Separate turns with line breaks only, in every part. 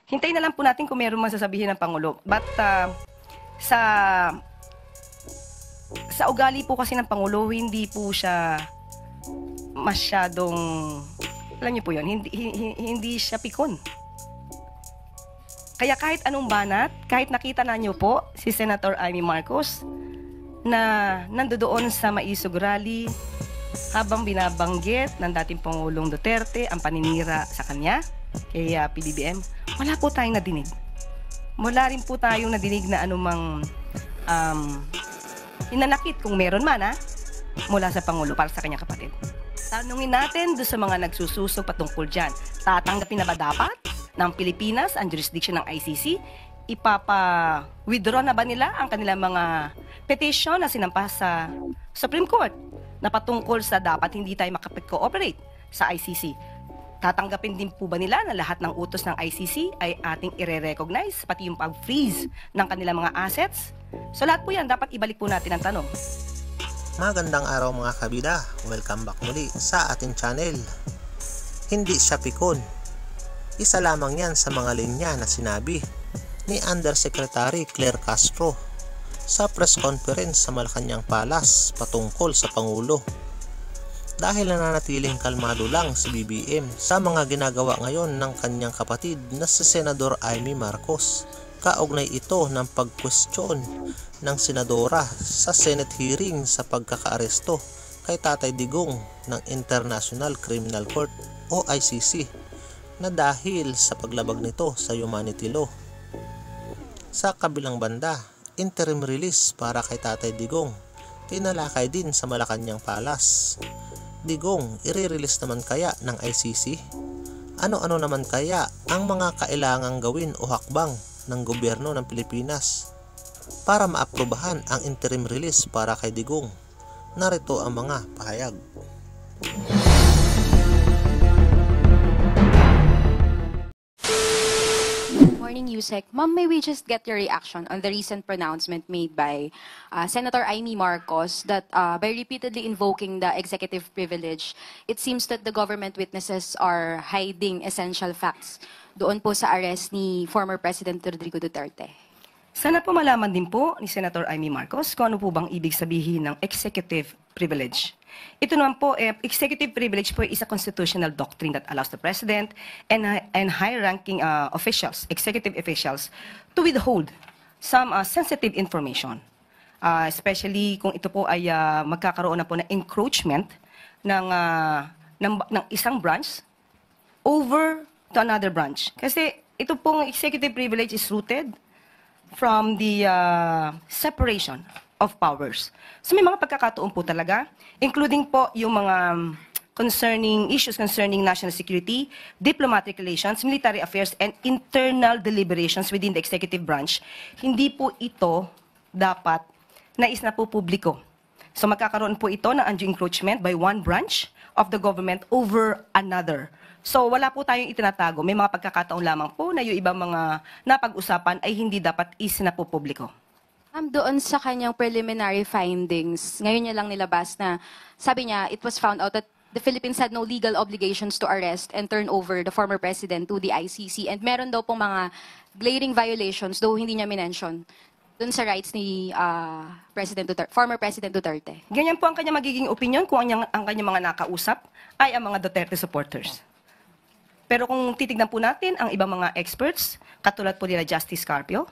hintayin na lang po natin kung meron masasabihin ng Pangulo. But sa ugali po kasi ng Pangulo, hindi po siya masyadong, alam niyo po yun, hindi siya pikon. Kaya kahit anong banat, kahit nakita na niyo po si Senator Amy Marcos na nandoon sa Maisog Rally habang binabanggit ng dating Pangulong Duterte ang paninira sa kanya, kay PBBM, wala po tayong nadinig. Wala rin po tayong nadinig na anumang hinanakit kung meron man mula sa Pangulo para sa kanyang kapatid. Tanungin natin doon sa mga nagsususo patungkol dyan. Tatanggapin na ba dapat ng Pilipinas ang jurisdiction ng ICC? Ipapa-withdraw na ba nila ang kanilang mga petition na sinampas sa Supreme Court na patungkol sa dapat hindi tayo makapag-cooperate sa ICC? Tatanggapin din po ba nila na lahat ng utos ng ICC ay ating ire-recognize, pati yung pag-freeze ng kanilang mga assets? So lahat po yan, dapat ibalik po natin ang tanong.
Magandang araw mga kabida, welcome back muli sa ating channel. Hindi siya pikon. Isa lamang yan sa mga linya na sinabi ni Undersecretary Claire Castro sa press conference sa Malacanang Palace patungkol sa Pangulo. Dahil nananatiling kalmado lang si BBM sa mga ginagawa ngayon ng kanyang kapatid na si Senador Amy Marcos. Kaugnay ito ng pag-question ng senadora sa Senate hearing sa pagkakaaresto kay Tatay Digong ng International Criminal Court o ICC na dahil sa paglabag nito sa humanity law. Sa kabilang banda, interim release para kay Tatay Digong tinalakay din sa Malacanang Palace. Digong, i-release naman kaya ng ICC? Ano-ano naman kaya ang mga kailangang gawin o hakbang ng gobyerno ng Pilipinas para maaprubahan ang interim release para kay Digong? Narito ang mga pahayag.
Morning, Yusek. Ma'am, may we just get your reaction on the recent pronouncement made by Senator Amy Marcos that by repeatedly invoking the executive privilege, it seems that the government witnesses are hiding essential facts doon po sa arrest ni former President Rodrigo Duterte?
Sana po malaman din po ni Senator Amy Marcos kung ano po bang ibig sabihin ng executive privilege. Ito naman po, executive privilege po is a constitutional doctrine that allows the President and high-ranking officials, executive officials, to withhold some sensitive information. Especially kung ito po ay magkakaroon na po ng encroachment ng isang branch over to another branch. Kasi ito pong executive privilege is rooted from the separation of powers. So may mga pagkakataon po talaga, including po yung mga issues concerning national security, diplomatic relations, military affairs, and internal deliberations within the executive branch. Hindi po ito dapat nais na po publiko. So magkakaroon po ito ng undue encroachment by one branch of the government over another. So wala po tayong itinatago. May mga pagkakataon lamang po na yung ibang mga napag-usapan ay hindi dapat isinapupubliko.
Doon sa kanyang preliminary findings, ngayon niya lang nilabas na sabi niya, it was found out that the Philippines had no legal obligations to arrest and turn over the former president to the ICC. And meron daw pong mga glaring violations, though hindi niya minention, doon sa rights ni former President Duterte.
Ganyan po ang kanyang magiging opinion kung ang kanyang mga nakausap ay ang mga Duterte supporters. Pero kung titignan po natin ang ibang mga experts, katulad po nila Justice Carpio,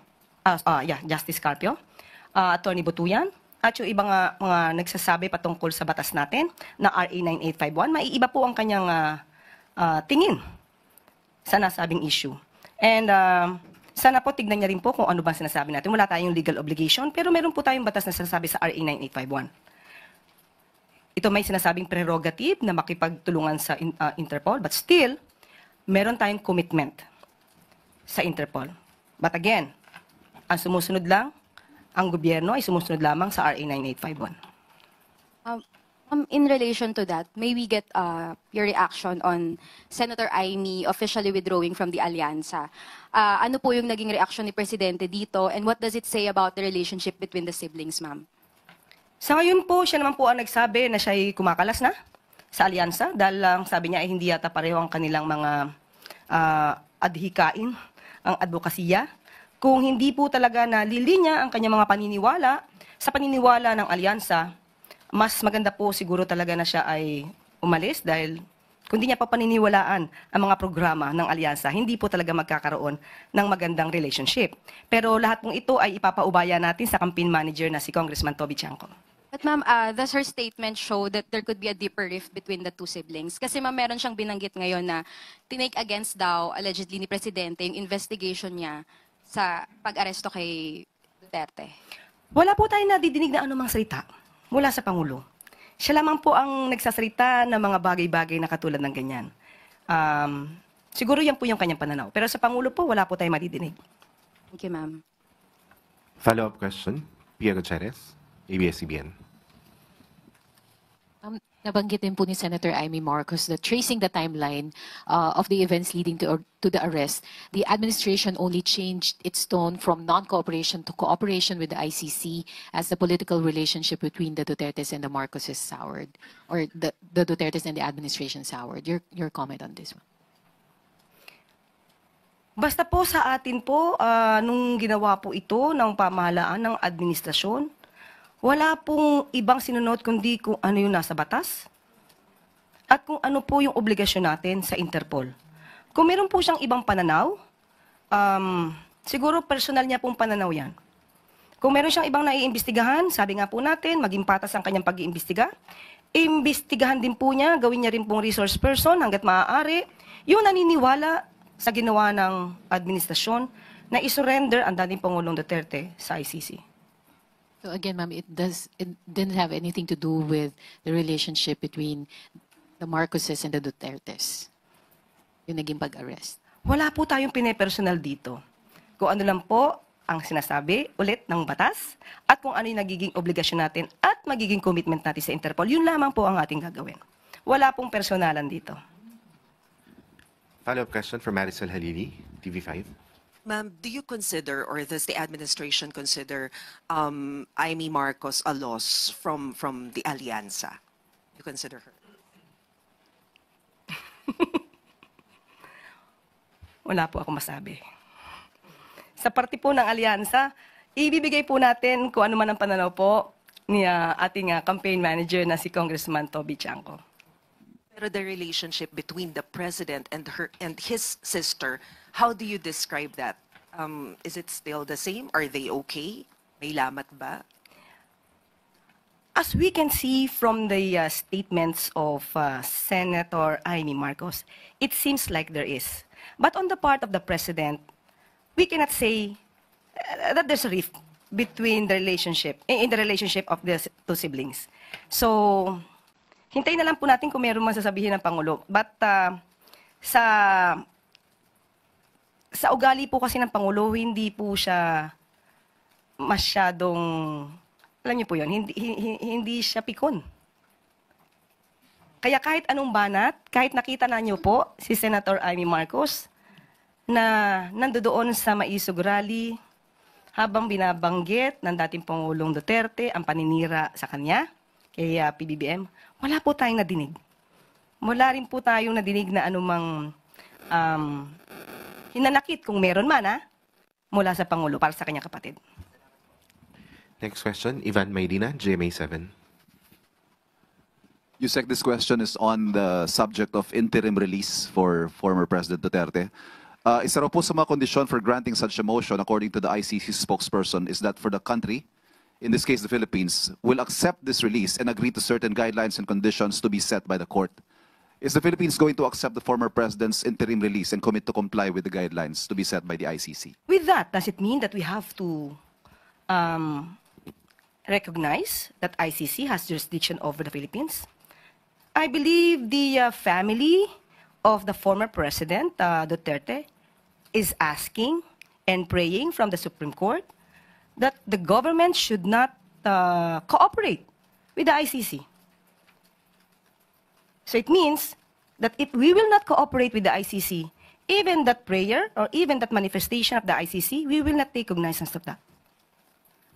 Attorney Butuyan, at yung ibang mga nagsasabi patungkol sa batas natin na RA 9851, maiiba po ang kanyang tingin sa nasabing issue. And sana po tignan niya rin po kung ano ba sinasabi natin. Wala tayong legal obligation, pero meron po tayong batas na sinasabi sa RA 9851. Ito may sinasabing prerogative na makipagtulungan sa Interpol, but still, meron tayong commitment sa Interpol. But again, ang sumusunod lang, ang gobyerno ay sumusunod lamang sa RA 9851.
In relation to that, may we get your reaction on Senator Amy officially withdrawing from the Alyansa? Ano po yung naging reaction ni Presidente dito, and what does it say about the relationship between the siblings, ma'am?
Sa ngayon po, siya naman po ang nagsabi na siya'y kumakalas na sa alyansa dahil lang sabi niya ay hindi yata pareho ang kanilang mga adhikain ang advokasya, kung hindi po talaga nalilinya ang kanyang mga paniniwala sa paniniwala ng alyansa, mas maganda po siguro talaga na siya ay umalis dahil kung di niya pa paniniwalaan ang mga programa ng alyansa, hindi po talaga magkakaroon ng magandang relationship. Pero lahat pong ito ay ipapaubaya natin sa campaign manager na si Congressman Toby Chanco.
But ma'am, does her statement show that there could be a deeper rift between the two siblings? Kasi ma'am, meron siyang binanggit ngayon na tinake against daw, allegedly ni Presidente, yung investigation niya sa pag-aresto kay Duterte.
Wala po tayong nadidinig na anumang salita mula sa Pangulo. Siya lamang po ang nagsasalita ng mga bagay-bagay na katulad ng ganyan. Siguro yan po yung kanyang pananaw. Pero sa Pangulo po, wala po tayong madidinig.
Thank you, ma'am.
Follow-up question, Pia Gutierrez, ABS-CBN.
Nabanggit din po ni Senator Amy Marcos that tracing the timeline of the events leading to the arrest, the administration only changed its tone from non-cooperation to cooperation with the ICC as the political relationship between the Dutertes and the Marcoses soured, or the Dutertes and the administration soured. Your comment on this one?
Basta po sa atin po, nung ginawa po ito ng pamahalaan ng administrasyon, wala pong ibang sinunod kundi kung ano yung nasa batas at kung ano po yung obligasyon natin sa Interpol. Kung meron po siyang ibang pananaw, siguro personal niya pong pananaw yan. Kung meron siyang ibang naiimbestigahan, sabi nga po natin, maging patas ang kanyang pag-iimbestiga, imbestigahan din po niya, gawin niya rin pong resource person hanggat maaari, yung naniniwala sa ginawa ng administrasyon na isurrender ang dating Pangulong Duterte sa ICC.
So again, ma'am, it didn't have anything to do with the relationship between the Marcoses and the Dutertes, yung naging pag-arrest.
Wala po tayong pinepersonal dito. Kung ano lang po ang sinasabi ulit ng batas at kung ano yung nagiging obligasyon natin at magiging commitment natin sa Interpol, yun lamang po ang ating gagawin. Wala pong personalan dito.
Follow-up question from Marisol Halili, TV5.
Ma'am, do you consider, or does the administration consider Amy Marcos a loss from the Alianza? You consider her?
Wala po ako masabi. Sa parte po ng alyansa, ibibigay po natin kung ano man ang pananaw po ni ating campaign manager na si Congressman Toby Chanco.
Pero the relationship between the president and his sister, how do you describe that? Is it still the same? Are they okay? May lamat ba?
As we can see from the statements of Senator Amy Marcos, it seems like there is. But on the part of the president, we cannot say that there's a rift between the relationship, in the relationship of the two siblings. So, hintayin na lang po natin kung meron man sasabihin ng Pangulo. But sa ugali po kasi ng Pangulo, hindi po siya masyadong, alam niyo po yun, hindi siya pikon. Kaya kahit anong banat, kahit nakita na niyo po si Senator Amy Marcos na nandoon sa Maisog Rally habang binabanggit ng dating Pangulong Duterte ang paninira sa kanya, kay PBBM, wala po tayong nadinig. Wala rin po tayong nadinig na anumang hinanakit kung meron man mula sa Pangulo para sa kanyang kapatid.
Next question, Ivan Maydina, GMA7.
Yusek, this question is on the subject of interim release for former President Duterte. Isa raw po sa mga kondisyon for granting such a motion, according to the ICC spokesperson, is that for the country, in this case the Philippines, will accept this release and agree to certain guidelines and conditions to be set by the court. Is the Philippines going to accept the former president's interim release and commit to comply with the guidelines to be set by the ICC?
With that, does it mean that we have to recognize that ICC has jurisdiction over the Philippines? I believe the family of the former President Duterte is asking and praying from the Supreme Court that the government should not cooperate with the ICC. So it means that if we will not cooperate with the ICC, even that prayer or even that manifestation of the ICC, we will not take cognizance of that.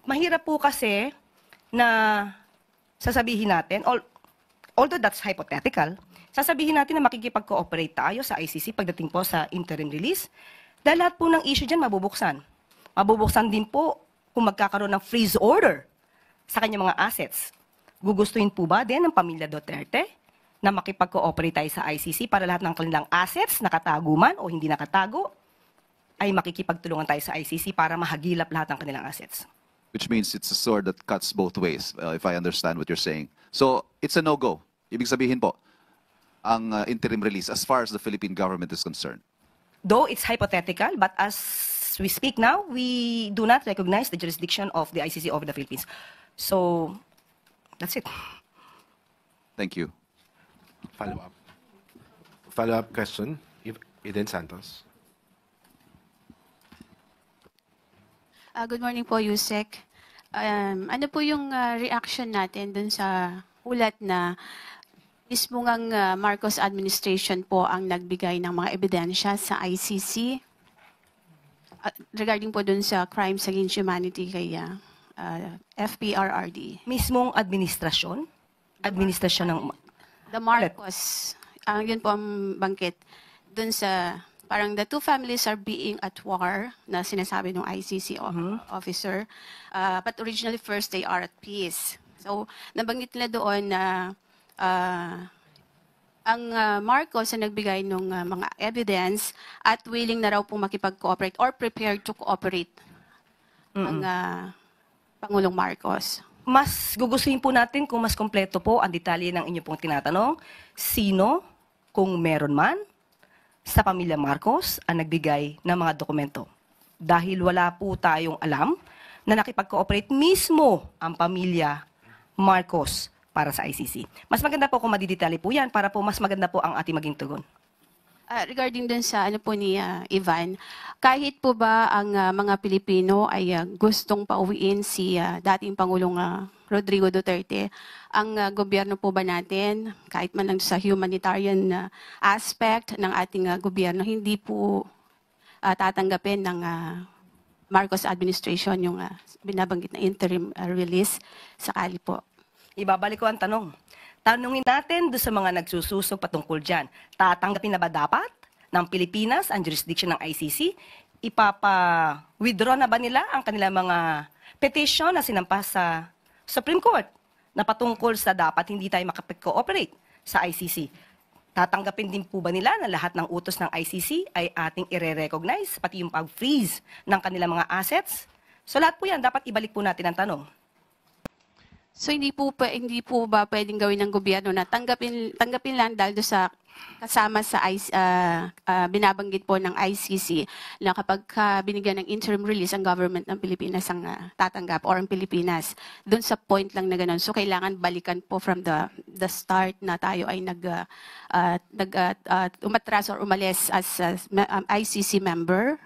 Mahirap po kasi na sasabihin natin, although that's hypothetical, sasabihin natin na makikipag-cooperate tayo sa ICC pagdating po sa interim release Dahil lahat po ng issue dyan mabubuksan. Mabubuksan din po kung magkakaroon ng freeze order sa kanyang mga assets. Gugustuhin po ba din ng pamilya Duterte na makipag-cooperate tayo sa ICC para lahat ng kanilang assets, nakatago man o hindi nakatago, ay makikipagtulungan tayo sa ICC para mahagilap lahat ng kanilang assets?
Which means it's a sword that cuts both ways, if I understand what you're saying. So, it's a no-go. Ibig sabihin po, ang interim release as far as the Philippine government is concerned.
Though it's hypothetical, but as we speak now, we do not recognize the jurisdiction of the ICC over the Philippines. So, that's it.
Thank you.
Follow-up. Follow-up question, Eden Santos.
Good morning po, Yusek. Ano po yung reaction natin dun sa ulat na mismo ngang Marcos administration po ang nagbigay ng mga ebidensya sa ICC regarding po dun sa crimes against humanity kay FPRRD?
Mismong administrasyon ng
The Marcos, yun po ang bangkit dun sa parang the two families are being at war na sinasabi ng ICC officer. But originally first they are at peace. So nabanggit nila doon na ang Marcos ang nagbigay ng mga evidence at willing na raw pong makipag-cooperate or prepared to cooperate ang Pangulong Marcos.
Mas gugustuhin po natin kung mas kompleto po ang detalye ng inyo pong tinatanong. Sino, kung meron man, sa pamilya Marcos ang nagbigay ng mga dokumento. Dahil wala po tayong alam na nakipag-cooperate mismo ang pamilya Marcos para sa ICC. Mas maganda po kung madidetalye po yan para po mas maganda po ang ating maging tugon.
Regarding dun sa ano po ni Ivan, kahit po ba ang mga Pilipino ay gustong pauwiin si dating Pangulong Rodrigo Duterte, ang gobyerno po ba natin, kahit man lang sa humanitarian aspect ng ating gobyerno, hindi po tatanggapin ng Marcos administration yung binabanggit na interim release sakali po?
Ibabalik ko ang tanong. Tanungin natin doon sa mga nagsususog patungkol dyan. Tatanggapin na ba dapat ng Pilipinas ang jurisdiction ng ICC? Ipapa-withdraw na ba nila ang kanilang mga petition na sinampas sa Supreme Court na patungkol sa dapat hindi tayo makapag-cooperate sa ICC? Tatanggapin din po ba nila na lahat ng utos ng ICC ay ating ire-recognize, pati yung pag-freeze ng kanilang mga assets? So lahat po yan, dapat ibalik po natin ang tanong.
So hindi po ba pwedeng gawin ng gobyerno na tanggapin lang dahil sa kasama sa binabanggit po ng ICC na kapag binigyan ng interim release ang government ng Pilipinas ang tatanggap or ang Pilipinas doon sa point lang na ganun. So kailangan balikan po from the start na tayo ay umatras or umalis as ICC member.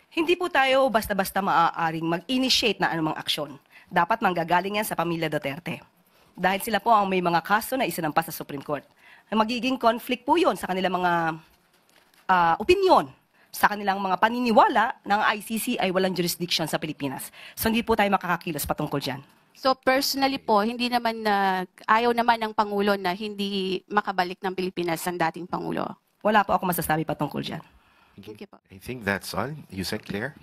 Hindi po tayo basta-basta maaaring mag-initiate na anumang aksyon. Dapat manggagaling yan sa pamilya Duterte. Dahil sila po ang may mga kaso na isinampas sa Supreme Court. Magiging conflict po yun sa kanilang mga opinion, sa kanilang mga paniniwala na ang ICC ay walang jurisdiction sa Pilipinas. So hindi po tayo makakakilos patungkol dyan.
So personally po, hindi naman ayaw naman ng Pangulo na hindi makabalik ng Pilipinas ang dating Pangulo.
Wala po ako masasabi patungkol dyan.
Thank you po.
I think that's all. Yusek, Claire?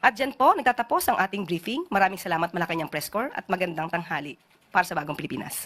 At dyan po, nagtatapos ang ating briefing. Maraming salamat Malacanang Press Corps at magandang tanghali para sa Bagong Pilipinas.